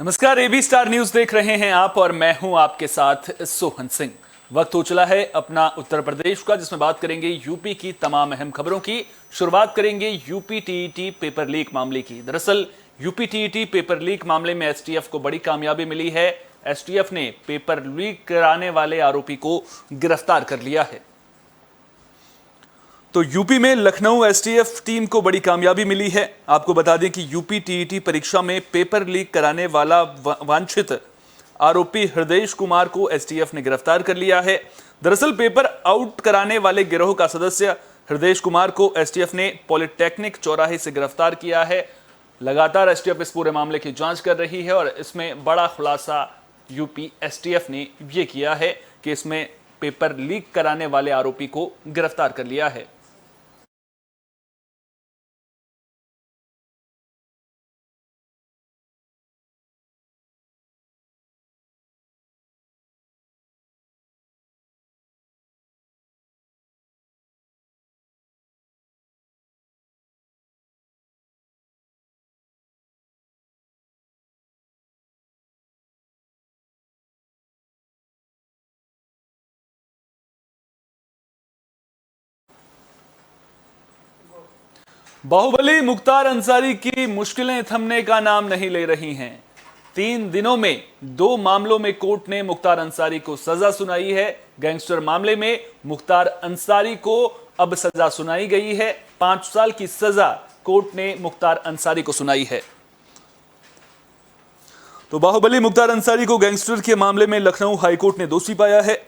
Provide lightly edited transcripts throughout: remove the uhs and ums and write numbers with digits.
नमस्कार, AB star news देख रहे हैं आप और मैं हूं आपके साथ सोहन सिंह। वक्त हो चला है अपना उत्तर प्रदेश का, जिसमें बात करेंगे यूपी की तमाम अहम खबरों की। शुरुआत करेंगे यूपी टीईटी पेपर लीक मामले की। दरअसल यूपी टीईटी पेपर लीक मामले में एसटीएफ को बड़ी कामयाबी मिली है। एसटीएफ ने पेपर लीक कराने वाले आरोपी को गिरफ्तार कर लिया है। तो यूपी में लखनऊ एसटीएफ टीम को बड़ी कामयाबी मिली है। आपको बता दें कि यूपी टीईटी परीक्षा में पेपर लीक कराने वाला वांछित आरोपी हृदयेश कुमार को एसटीएफ ने गिरफ्तार कर लिया है। दरअसल पेपर आउट कराने वाले गिरोह का सदस्य हृदयेश कुमार को एसटीएफ ने पॉलिटेक्निक चौराहे से गिरफ्तार किया है। लगातार एसटीएफ इस पूरे मामले की जांच कर रही है और इसमें बड़ा खुलासा यूपी एसटीएफ ने यह किया है कि इसमें पेपर लीक कराने वाले आरोपी को गिरफ्तार कर लिया है। बाहुबली मुख्तार अंसारी की मुश्किलें थमने का नाम नहीं ले रही हैं। 3 दिनों में 2 मामलों में कोर्ट ने मुख्तार अंसारी को सजा सुनाई है। गैंगस्टर मामले में मुख्तार अंसारी को अब सजा सुनाई गई है। 5 साल की सजा कोर्ट ने मुख्तार अंसारी को सुनाई है। तो बाहुबली मुख्तार अंसारी को गैंगस्टर के मामले में लखनऊ हाईकोर्ट ने दोषी पाया है,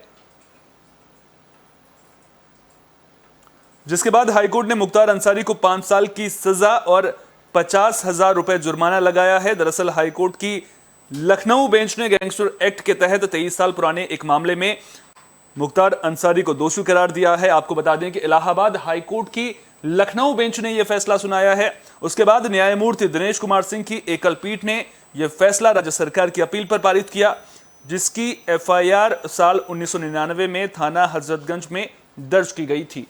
जिसके बाद हाईकोर्ट ने मुख्तार अंसारी को 5 साल की सजा और 50,000 रुपए जुर्माना लगाया है। दरअसल हाईकोर्ट की लखनऊ बेंच ने गैंगस्टर एक्ट के तहत 23 साल पुराने एक मामले में मुख्तार अंसारी को दोषी करार दिया है। आपको बता दें कि इलाहाबाद हाईकोर्ट की लखनऊ बेंच ने यह फैसला सुनाया है। उसके बाद न्यायमूर्ति दिनेश कुमार सिंह की एकल पीठ ने यह फैसला राज्य सरकार की अपील पर पारित किया, जिसकी एफआईआर साल 1999 में थाना हजरतगंज में दर्ज की गई थी।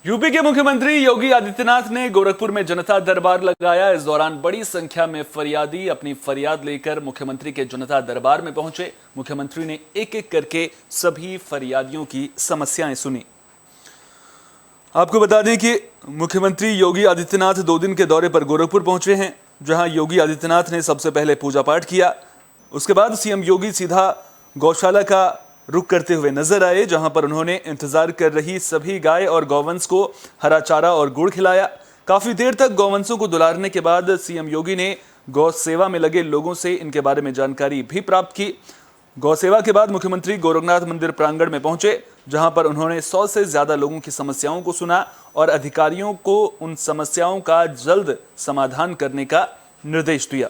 यूपी के मुख्यमंत्री योगी आदित्यनाथ ने गोरखपुर में जनता दरबार लगाया। इस दौरान बड़ी संख्या में फरियादी अपनी फरियाद लेकर मुख्यमंत्री के जनता दरबार में पहुंचे। मुख्यमंत्री ने एक एक करके सभी फरियादियों की समस्याएं सुनी। आपको बता दें कि मुख्यमंत्री योगी आदित्यनाथ 2 दिन के दौरे पर गोरखपुर पहुंचे हैं, जहां योगी आदित्यनाथ ने सबसे पहले पूजा पाठ किया। उसके बाद सीएम योगी सीधा गौशाला का रुख करते हुए नजर आए, जहां पर उन्होंने इंतजार कर रही सभी गाय और गौवंश को हरा चारा और गुड़ खिलाया। काफी देर तक गौवंशों को दुलारने के बाद सीएम योगी ने गौ सेवा में लगे लोगों से इनके बारे में जानकारी भी प्राप्त की। गौ सेवा के बाद मुख्यमंत्री गोरखनाथ मंदिर प्रांगण में पहुंचे, जहां पर उन्होंने 100 से ज्यादा लोगों की समस्याओं को सुना और अधिकारियों को उन समस्याओं का जल्द समाधान करने का निर्देश दिया।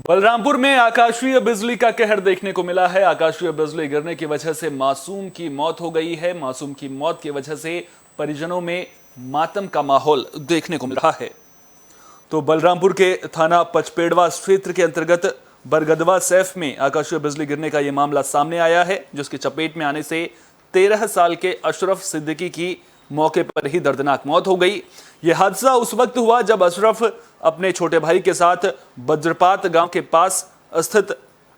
बलरामपुर में आकाशीय बिजली का कहर देखने को मिला है। आकाशीय बिजली गिरने की वजह से मासूम की मौत हो गई है। मासूम की मौत की वजह से परिजनों में मातम का माहौल देखने को मिल रहा है। तो बलरामपुर के थाना पचपेड़वा क्षेत्र के अंतर्गत बरगदवा सैफ में आकाशीय बिजली गिरने का यह मामला सामने आया है, जिसकी चपेट में आने से 13 साल के अशरफ सिद्दीकी की मौके पर ही दर्दनाक मौत हो गई। यह हादसा उस वक्त हुआ जब अशरफ अपने छोटे भाई के साथ बज्रपात गांव के पास स्थित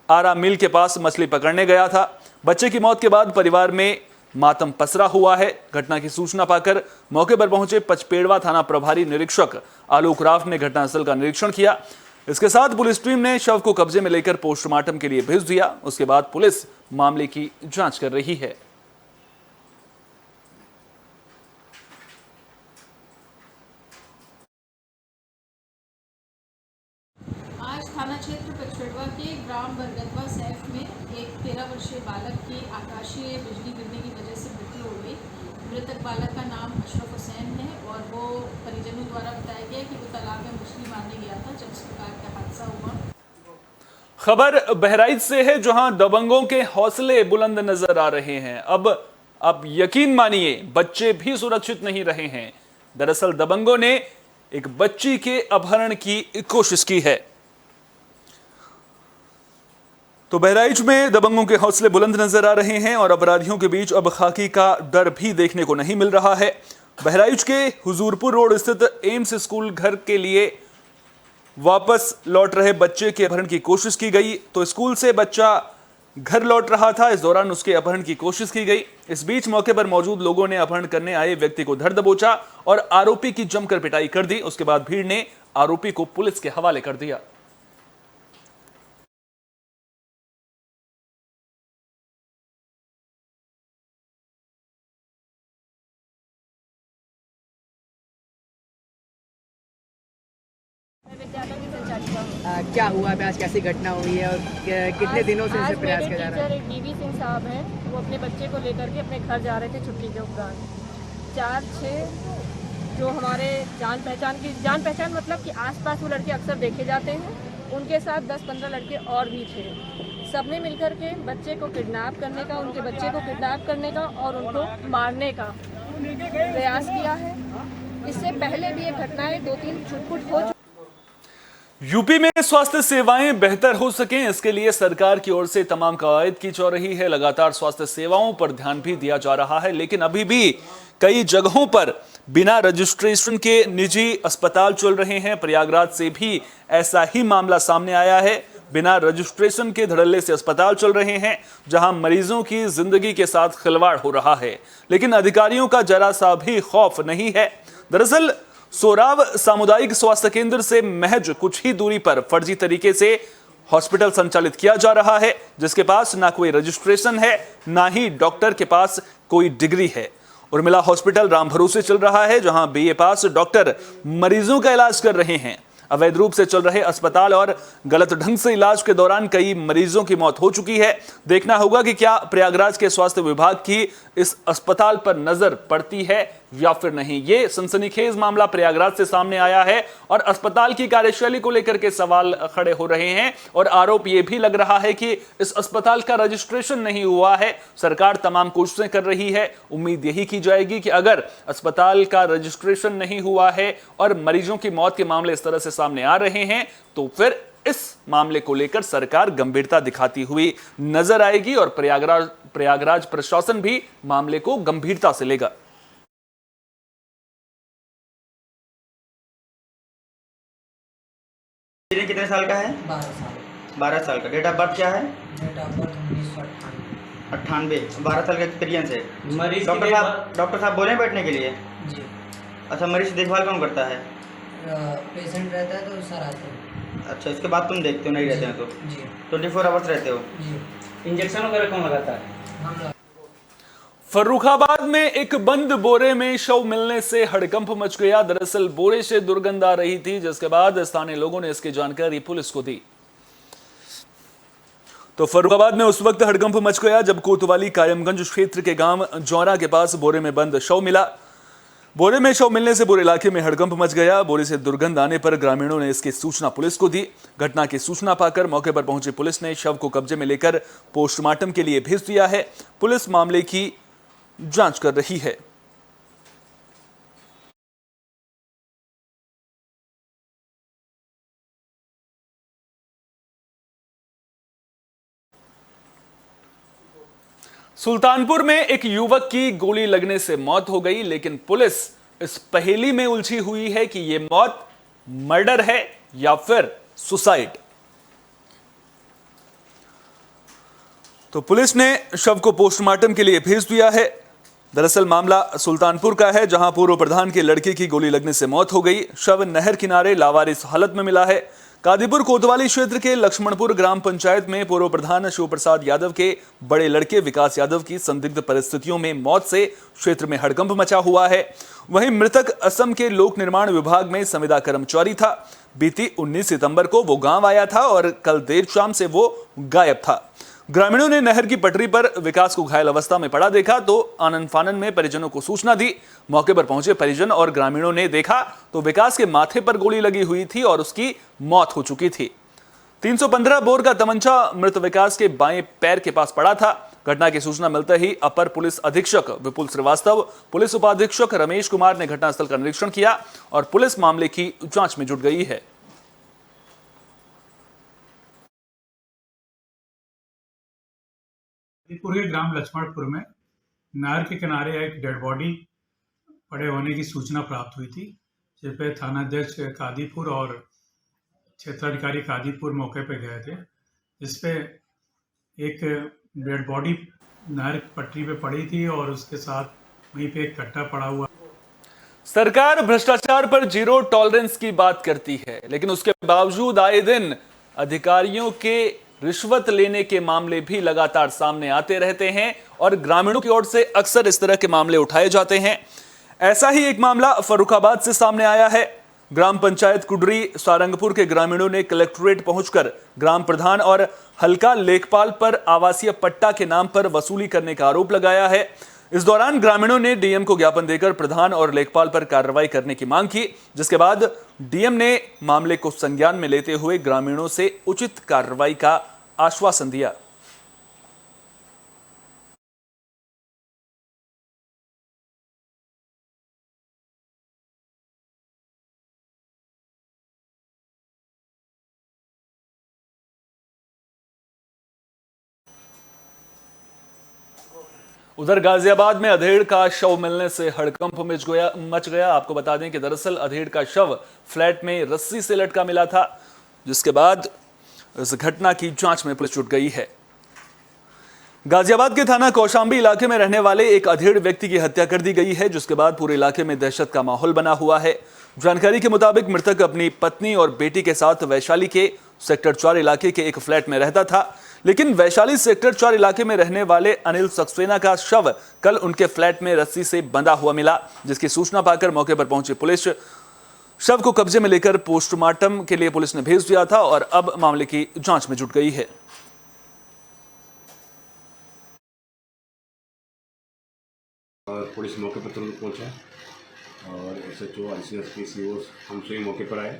आरा मिल के पास मछली पकड़ने गया था। बच्चे की मौत के बाद परिवार में मातम पसरा हुआ है। घटना की सूचना पाकर मौके पर पहुंचे पचपेड़वा थाना प्रभारी निरीक्षक आलोक राव ने घटनास्थल का निरीक्षण किया। इसके साथ पुलिस टीम ने शव को कब्जे में लेकर पोस्टमार्टम के लिए भेज दिया। उसके बाद पुलिस मामले की जांच कर रही है। आज थाना क्षेत्र पचपेड़वा के ग्राम बरगदवा सैफ में एक 13 वर्षीय बालक की आकाशीय बिजली गिरने की वजह से मृत्यु हो गई। मृतक बालक का नाम अशरफ हुसैन है और वो परिजनों द्वारा बताया गया कि वो तालाब में मछली मारने गया था जब इस प्रकार का हादसा हुआ। खबर बहराइच से है, जहां दबंगों के हौसले बुलंद नजर आ रहे हैं। अब यकीन मानिए, बच्चे भी सुरक्षित नहीं रहे हैं। दरअसल दबंगों ने एक बच्ची के अपहरण की कोशिश की है। तो बहराइच में दबंगों के हौसले बुलंद नजर आ रहे हैं और अपराधियों के बीच अब खाकी का डर भी देखने को नहीं मिल रहा है। बहराइच के हुजूरपुर रोड स्थित एम्स स्कूल घर के लिए वापस लौट रहे बच्चे के अपहरण की कोशिश की गई। तो स्कूल से बच्चा घर लौट रहा था, इस दौरान उसके अपहरण की कोशिश की गई। इस बीच मौके पर मौजूद लोगों ने अपहरण करने आए व्यक्ति को धर दबोचा और आरोपी की जमकर पिटाई कर दी। उसके बाद भीड़ ने आरोपी को पुलिस के हवाले कर दिया। मैं विद्यालय की संचालिका हूँ। क्या हुआ अभी आज, कैसी घटना हुई है और कितने दिनों से इसे प्रयास किया जा रहा है? मेरे टीचर डीवी सिंह साहब हैं, वो अपने बच्चे को लेकर के अपने घर जा रहे थे छुट्टी के उपरांत। 4-6 जो हमारे जान पहचान मतलब कि आसपास वो लड़के अक्सर देखे जाते हैं, उनके साथ 10-15 लड़के और भी थे। सबने मिलकर के बच्चे को किडनैप करने का, उनके बच्चे को किडनैप करने का और उनको मारने का प्रयास किया है। इससे पहले भी ये घटनाएं 2-3 छुटपुट हो। यूपी में स्वास्थ्य सेवाएं बेहतर हो सकें, इसके लिए सरकार की ओर से तमाम कवायद की जा रही है। लगातार स्वास्थ्य सेवाओं पर ध्यान भी दिया जा रहा है, लेकिन अभी भी कई जगहों पर बिना रजिस्ट्रेशन के निजी अस्पताल चल रहे हैं। प्रयागराज से भी ऐसा ही मामला सामने आया है। बिना रजिस्ट्रेशन के धड़ल्ले से अस्पताल चल रहे हैं, जहां मरीजों की जिंदगी के साथ खिलवाड़ हो रहा है, लेकिन अधिकारियों का जरा सा भी खौफ नहीं है। दरअसल सोराव सामुदायिक स्वास्थ्य केंद्र से महज कुछ ही दूरी पर फर्जी तरीके से हॉस्पिटल संचालित किया जा रहा है, जिसके पास ना कोई रजिस्ट्रेशन है, ना ही डॉक्टर के पास कोई डिग्री है। उर्मिला हॉस्पिटल राम भरोसे चल रहा है, जहां बीए पास डॉक्टर मरीजों का इलाज कर रहे हैं। अवैध रूप से चल रहे अस्पताल और गलत ढंग से इलाज के दौरान कई मरीजों की मौत हो चुकी है। देखना होगा कि क्या प्रयागराज के स्वास्थ्य विभाग की इस अस्पताल पर नजर पड़ती है या फिर नहीं। ये सनसनीखेज मामला प्रयागराज से सामने आया है और अस्पताल की कार्यशैली को लेकर के सवाल खड़े हो रहे हैं और आरोप यह भी लग रहा है कि इस अस्पताल का रजिस्ट्रेशन नहीं हुआ है। सरकार तमाम कोशिशें कर रही है। उम्मीद यही की जाएगी कि अगर अस्पताल का रजिस्ट्रेशन नहीं हुआ है और मरीजों की मौत के मामले इस तरह से सामने आ रहे हैं, तो फिर इस मामले को लेकर सरकार गंभीरता दिखाती हुई नजर आएगी और प्रयागराज प्रशासन भी मामले को गंभीरता से लेगा। कितने साल का है? 12 साल। 12 साल का। डेट ऑफ बर्थ क्या है? Date of birth 1998। 98। 12 साल का एक्सपीरियंस है। मरीज डॉक्टर साहब बोले बैठने के लिए? जी। अच्छा, मरीज की देखभाल कौन करता है? पेशेंट रहता है तो सर आते हैं। अच्छा, इसके बाद तुम देखते हो, नहीं रहते हो तो? जी 24 आवर्स रहते हो? जी। इंजेक्शन वगैरह कौन लगाता है? हम लोग फर्रुखाबाद में एक बंद बोरे में शव मिलने से हड़कंप मच गया। दरअसल बोरे से दुर्गंध आ रही थी, जिसके बाद स्थानीय लोगों ने इसकी जानकारी पुलिस को दी। तो फर्रुखाबाद में उस वक्त हड़कंप मच गया जब कोतवाली कायमगंज क्षेत्र के गांव जौरा के पास बोरे में बंद शव मिला। बोरे में शव मिलने से पूरे इलाके में हड़कंप मच गया। बोरे से दुर्गंध आने पर ग्रामीणों ने इसकी सूचना पुलिस को दी। घटना की सूचना पाकर मौके पर पहुंची पुलिस ने शव को कब्जे में लेकर पोस्टमार्टम के लिए भेज दिया है। पुलिस मामले की जांच कर रही है। सुल्तानपुर में एक युवक की गोली लगने से मौत हो गई, लेकिन पुलिस इस पहेली में उलझी हुई है कि यह मौत मर्डर है या फिर सुसाइड। तो पुलिस ने शव को पोस्टमार्टम के लिए भेज दिया है। दरअसल मामला सुल्तानपुर का है, जहां पूर्व प्रधान के लड़के की गोली लगने से मौत हो गई। शव नहर किनारे लावारिस हालत में मिला है। कादीपुर कोतवाली क्षेत्र के लक्ष्मणपुर ग्राम पंचायत में पूर्व प्रधान शिव प्रसाद यादव के बड़े लड़के विकास यादव की संदिग्ध परिस्थितियों में मौत से क्षेत्र में हड़कंप मचा हुआ है। वहीं मृतक असम के लोक निर्माण विभाग में संविदा कर्मचारी था। बीती 19 सितंबर को वो गांव आया था और कल देर शाम से वो गायब था। ग्रामीणों ने नहर की पटरी पर विकास को घायल अवस्था में पड़ा देखा तो आनन फानन में परिजनों को सूचना दी। मौके पर पहुंचे परिजन और ग्रामीणों ने देखा तो विकास के माथे पर गोली लगी हुई थी और उसकी मौत हो चुकी थी। 315 बोर का तमंचा मृत विकास के बाएं पैर के पास पड़ा था। घटना की सूचना मिलते ही अपर पुलिस अधीक्षक विपुल श्रीवास्तव, पुलिस उपाधीक्षक रमेश कुमार ने घटनास्थल का निरीक्षण किया और पुलिस मामले की जांच में जुट गई है। पूरे ग्राम लक्ष्मणपुर में नहर के किनारे एक डेड बॉडी पड़े होने की सूचना प्राप्त हुई थी, जिस पे थानाध्यक्ष कादीपुर और क्षेत्राधिकारी कादीपुर मौके पे गए थे। जिस पे एक डेड बॉडी नहर पटरी पे पड़ी थी और उसके साथ वहीं पे एक कट्टा पड़ा हुआ। सरकार भ्रष्टाचार पर जीरो टॉलरेंस की बात करती है, लेकिन उसके बावजूद आए दिन अधिकारियों के रिश्वत लेने के मामले भी लगातार सामने आते रहते हैं और ग्रामीणों की ओर से अक्सर इस तरह के मामले उठाए जाते हैं। ऐसा ही एक मामला फर्रुखाबाद से सामने आया है। ग्राम पंचायत कुडरी सारंगपुर के ग्रामीणों ने कलेक्ट्रेट पहुंचकर ग्राम प्रधान और हल्का लेखपाल पर आवासीय पट्टा के नाम पर वसूली करने का आरोप लगाया है। इस दौरान ग्रामीणों ने डीएम को ज्ञापन देकर प्रधान और लेखपाल पर कार्रवाई करने की मांग की, जिसके बाद डीएम ने मामले को संज्ञान में लेते हुए ग्रामीणों से उचित कार्रवाई का आश्वासन दिया। उधर गाजियाबाद में अधेड़ का शव मिलने से हड़कंप मच गया। आपको बता दें कि दरअसल अधेड़ का शव फ्लैट में रस्सी से लटका मिला था, जिसके बाद इस घटना की जांच में पुलिस जुट गई है। गाजियाबाद के थाना कौशांबी इलाके में रहने वाले एक अधेड़ व्यक्ति की हत्या कर दी गई है, जिसके बाद पूरे इलाके में दहशत का माहौल बना हुआ है। जानकारी के मुताबिक मृतक अपनी पत्नी और बेटी के साथ वैशाली के सेक्टर 4 इलाके के एक फ्लैट में रहता था, लेकिन वैशाली सेक्टर 4 इलाके में रहने वाले अनिल सक्सेना का शव कल उनके फ्लैट में रस्सी से बंधा हुआ मिला, जिसकी सूचना पाकर मौके पर पहुंची पुलिस शव को कब्जे में लेकर पोस्टमार्टम के लिए पुलिस ने भेज दिया था और अब मामले की जांच में जुट गई है। पुलिस मौके पर तुरंत पहुंचा और SHO ICSP CO हम स्वयं मौके पर आए,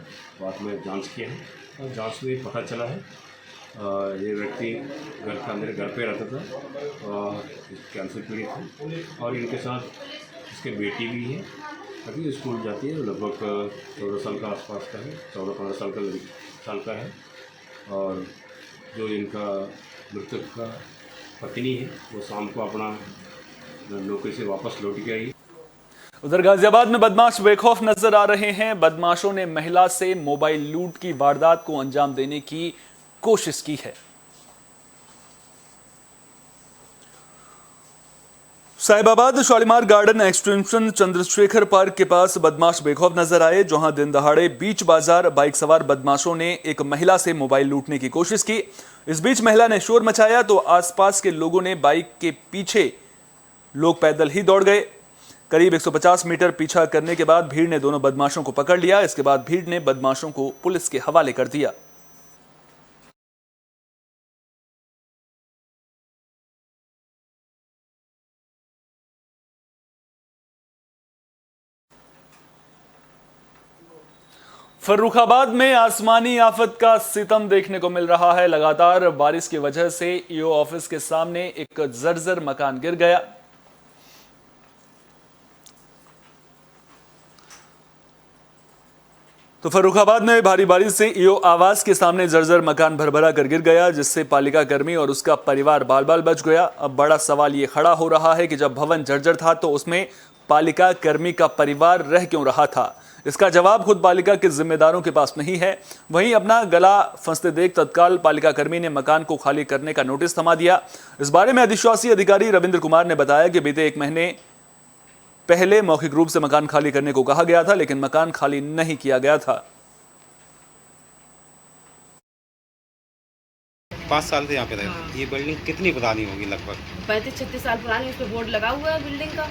बाद में जांच किया है और जांच में पता चला है ये व्यक्ति मेरे घर पे रहता था और कैंसर पीड़ित है और इनके साथ इसके बेटी भी है, अभी स्कूल जाती है, लगभग 14 साल का आसपास का है, 14-15 साल का है। और जो इनका मृतक का पत्नी है वो शाम को अपना नौकरी से वापस लौट के आई। उधर गाजियाबाद में बदमाश बेखौफ नजर आ रहे हैं। बदमाशों ने महिला से मोबाइल लूट की वारदात को अंजाम देने की कोशिश की है। Sahibabad Shalimar garden extension Chandrashekhar park के पास बदमाश बेखौफ नजर आए, जहां दिन दहाड़े बीच बाजार बाइक सवार बदमाशों ने एक महिला से मोबाइल लूटने की कोशिश की। इस बीच महिला ने शोर मचाया तो आसपास के लोगों ने बाइक के पीछे लोग पैदल ही दौड़ गए। करीब 150 मीटर पीछा करने के बाद भीड़ ने दोनों बदमाशों को पकड़ लिया। इसके बाद भीड़ ने बदमाशों को पुलिस के हवाले कर दिया। फर्रुखाबाद में आसमानी आफत का सितम देखने को मिल रहा है। लगातार बारिश की वजह से ईओ ऑफिस के सामने एक जर्जर मकान गिर गया। तो फर्रुखाबाद में भारी बारिश से ईओ आवास के सामने जर्जर मकान भरभरा कर गिर गया, जिससे पालिका कर्मी और उसका परिवार बाल बाल बच गया। अब बड़ा सवाल ये खड़ा हो रहा है कि जब भवन जर्जर था तो उसमें पालिका कर्मी का परिवार रह क्यों रहा था। इसका जवाब खुद पालिका के जिम्मेदारों के पास नहीं है। वहीं अपना गला फंसते देख तत्काल पालिका कर्मी ने मकान को खाली करने का नोटिस थमा दिया। इस बारे में अधिशासी अधिकारी रविंद्र कुमार ने बताया कि बीते 1 महीने पहले मौखिक रूप से मकान खाली करने को कहा गया था, लेकिन मकान खाली नहीं किया गया था। 5 साल से यहाँ पे रहते। ये बिल्डिंग कितनी पुरानी होगी? लगभग 35-36 साल पुरानी। उस पर बोर्ड लगा हुआ है बिल्डिंग का।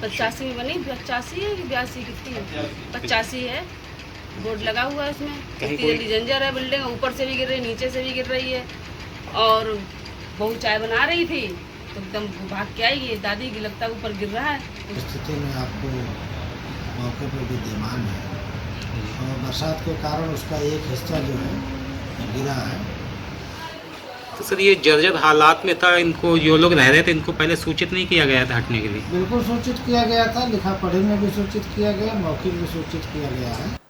85 में बनी, 85 है कि 82 कितनी है? 85 है, बोर्ड लगा हुआ है उसमें। कितनी जल्दी जंजर है बिल्डिंग, ऊपर से भी गिर रही है, नीचे से भी गिर रही है और बहू चाय बना रही थी तो एकदम भाग के आई, ये दादी की लगता है ऊपर गिर रहा है। स्थिति में आपको मौके पर विद्यमान है और बरसात के कारण उसका एक हिस्सा जो है गिरा है। तो सर ये जर्जर हालात में था, इनको जो लोग रह रहे थे इनको पहले सूचित नहीं किया गया था हटने के लिए? बिल्कुल सूचित किया गया था, लिखा पढ़ी में भी सूचित किया गया, मौखिक भी सूचित किया गया है।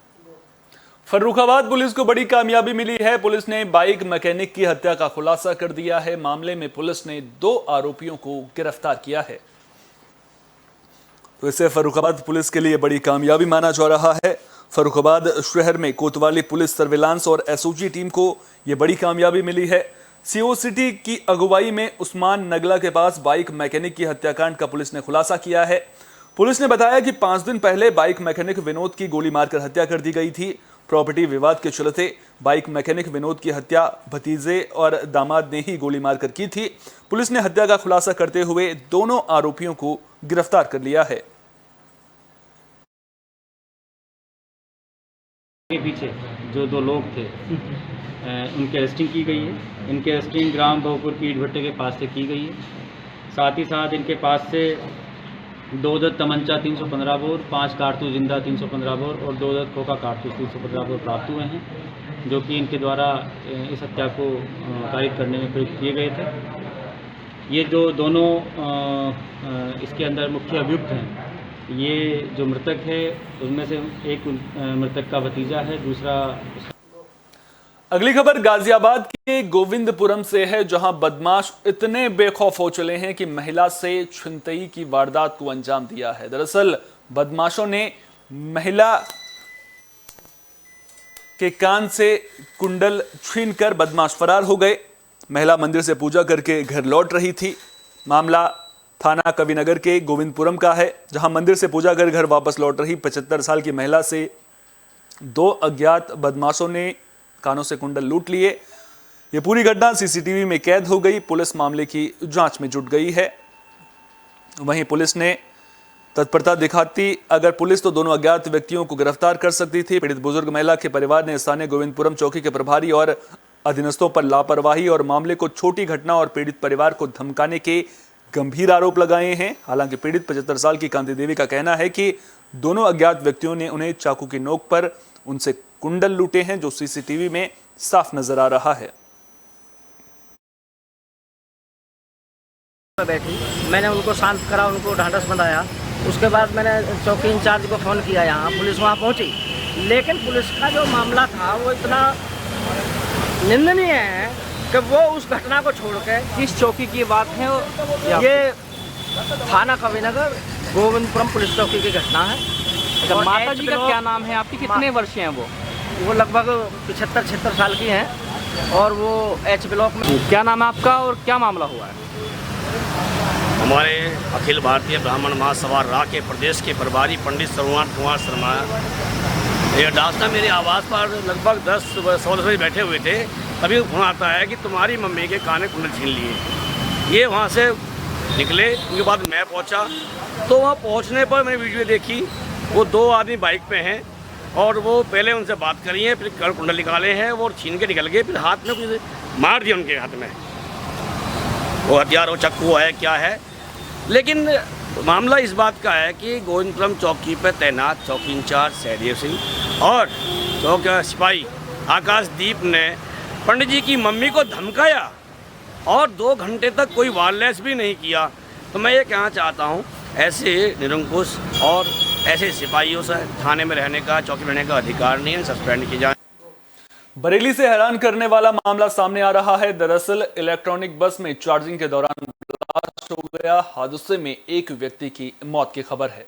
फर्रुखाबाद पुलिस को बड़ी कामयाबी मिली है। पुलिस ने बाइक मैकेनिक की हत्या का खुलासा कर दिया है। मामले में पुलिस ने 2 आरोपियों को गिरफ्तार किया है। तो इसे फर्रुखाबाद पुलिस के लिए बड़ी कामयाबी माना जा रहा है। फर्रुखाबाद शहर में कोतवाली पुलिस सर्विलांस और एसओजी टीम को यह बड़ी कामयाबी मिली है। सीओ सिटी की अगुवाई में उस्मान नगला के पास बाइक मैकेनिक की हत्याकांड का पुलिस ने खुलासा किया है। पुलिस ने बताया कि 5 दिन पहले बाइक मैकेनिक विनोद की गोली मारकर हत्या कर दी गई थी। प्रॉपर्टी विवाद के चलते बाइक मैकेनिक विनोद की हत्या भतीजे और दामाद ने ही गोली मारकर की थी। पुलिस ने हत्या का खुलासा करते हुए दोनों आरोपियों को गिरफ्तार कर लिया है। के पीछे जो 2 लोग थे उनकी अरेस्टिंग की गई है। इनकी अरेस्टिंग ग्राम बहुपुर की ईट भट्टे के पास से की गई है। साथ ही साथ इनके पास से 2 दत तमंचा 315 बोर, 5 कारतूस जिंदा 315 बोर और 2 दत खोखा कारतूस 315 बोर प्राप्त हुए हैं, जो कि इनके द्वारा इस हत्या को कारित करने में प्रयुक्त किए गए थे। ये जो दोनों इसके अंदर मुख्य अभियुक्त हैं, ये जो मृतक है उनमें से एक मृतक का भतीजा है, दूसरा। अगली खबर गाजियाबाद के गोविंदपुरम से है, जहां बदमाश इतने बेखौफ हो चले हैं कि महिला से छिनतई की वारदात को अंजाम दिया है। दरअसल बदमाशों ने महिला के कान से कुंडल छीनकर बदमाश फरार हो गए। महिला मंदिर से पूजा करके घर लौट रही थी। मामला थाना कविनगर के गोविंदपुरम का है, जहां मंदिर से पूजा कर घर वापस लौट रही 75 साल की महिला से 2 अज्ञात बदमाशों ने कानों से कुंडल लूट लिए। ये पूरी घटना सीसीटीवी में कैद हो गई। पुलिस मामले की जांच में जुट गई है। वहीं पुलिस ने तत्परता दिखाती अगर पुलिस तो दोनों अज्ञात व्यक्तियों को गिरफ्तार कर सकती थी। पीड़ित बुजुर्ग महिला के परिवार ने स्थानीय गोविंदपुरम चौकी के प्रभारी और अधीनस्थों पर लापरवाही और मामले को छोटी घटना और पीड़ित परिवार को धमकाने के गंभीर आरोप लगाए हैं। हालांकि पीड़ित 75 साल की कांति देवी का कहना है कि दोनों अज्ञात व्यक्तियों ने उन्हें चाकू की नोक पर उनसे कुंडल लूटे हैं, जो सीसीटीवी में साफ नजर आ रहा है। बैठी, मैंने उनको शांत करा, उनको ढांढस बंधाया। उसके बाद मैंने चौकी इंचार्ज को फ़ोन किया, यहाँ पुलिस वहाँ पहुँची। लेकिन पुलिस का जो मामला था वो इतना निंदनीय है कि वो उस घटना को छोड़ के, किस चौकी की बात है, ये थाना कविनगर गोविंदपुरम पुलिस चौकी की घटना है। अच्छा, माता जी का क्या नाम है आपकी? कितने वर्ष हैं वो लगभग 75-76 साल की हैं और वो एच ब्लॉक में। क्या नाम है आपका और क्या मामला हुआ है? हमारे अखिल भारतीय ब्राह्मण महासभा रा के प्रदेश के प्रभारी पंडित सर्वनाथ कुमार शर्मा, ये डांसना मेरे आवास पर लगभग 10-16 बजे बैठे हुए थे। तभी फोन आता है कि तुम्हारी मम्मी के कान कुंडल छीन लिए। ये वहाँ से निकले, उनके बाद मैं पहुँचा तो वहाँ पहुँचने पर मैंने वीडियो देखी, वो 2 आदमी बाइक पे हैं और वो पहले उनसे बात करी है, फिर कुंडल निकाले हैं, वो छीन के निकल गए। फिर हाथ में कुछ मार दिया उनके हाथ में, वो हथियार वो चक्कू है क्या है। लेकिन मामला इस बात का है कि गोविंदपुरम चौकी पर तैनात चौकी इंचार्ज सहदेव सिंह और चौक सिपाही आकाशदीप ने पंडित जी की मम्मी को धमकाया और 2 घंटे तक कोई वायरलेस भी नहीं किया। तो मैं ये कहना चाहता हूँ, ऐसे निरंकुश और ऐसे सिपाहियों से थाने में रहने का, चौकी में रहने का अधिकार नहीं है, सस्पेंड की जाए। बरेली से हैरान करने वाला मामला सामने आ रहा है। दरअसल इलेक्ट्रॉनिक बस में चार्जिंग के दौरान ब्लास्ट हो गया। हादसे में एक व्यक्ति की मौत की खबर है।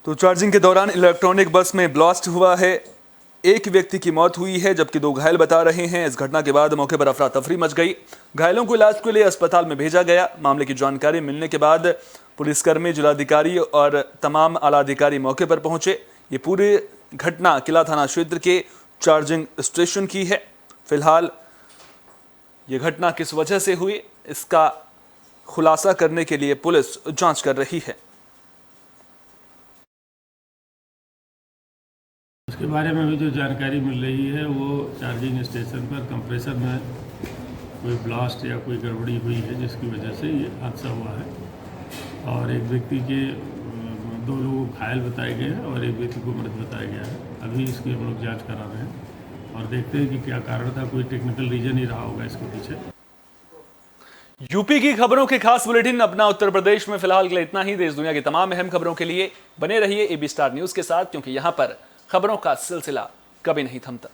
तो चार्जिंग के दौरान इलेक्ट्रॉनिक बस में ब्लास्ट हुआ है। एक व्यक्ति की मौत हुई है, जबकि 2 घायल बता रहे हैं। इस घटना के बाद मौके पर अफरा तफरी मच गई। घायलों को इलाज के लिए अस्पताल में भेजा गया। मामले की जानकारी मिलने के बाद पुलिसकर्मी, जिलाधिकारी और तमाम आला अधिकारी मौके पर पहुंचे। ये पूरी घटना किला थाना क्षेत्र के चार्जिंग स्टेशन की है। फिलहाल ये घटना किस वजह से हुई, इसका खुलासा करने के लिए पुलिस जांच कर रही है। उसके बारे में भी जो जानकारी मिल रही है वो चार्जिंग स्टेशन पर कंप्रेसर में कोई ब्लास्ट या कोई गड़बड़ी हुई है जिसकी वजह से ये हादसा हुआ है। और एक व्यक्ति के 2 लोग घायल बताए गए हैं और एक व्यक्ति को मृत बताया गया है। अभी इसकी हम लोग जाँच करा रहे हैं और देखते हैं कि क्या कारण था। कोई टेक्निकल रीजन ही रहा होगा इसके पीछे। यूपी की खबरों के खास बुलेटिन अपना उत्तर प्रदेश में फिलहाल के लिए इतना ही। देश दुनिया की तमाम अहम खबरों के लिए बने रहिए AB स्टार न्यूज के साथ, क्योंकि यहां पर खबरों का सिलसिला कभी नहीं थमता।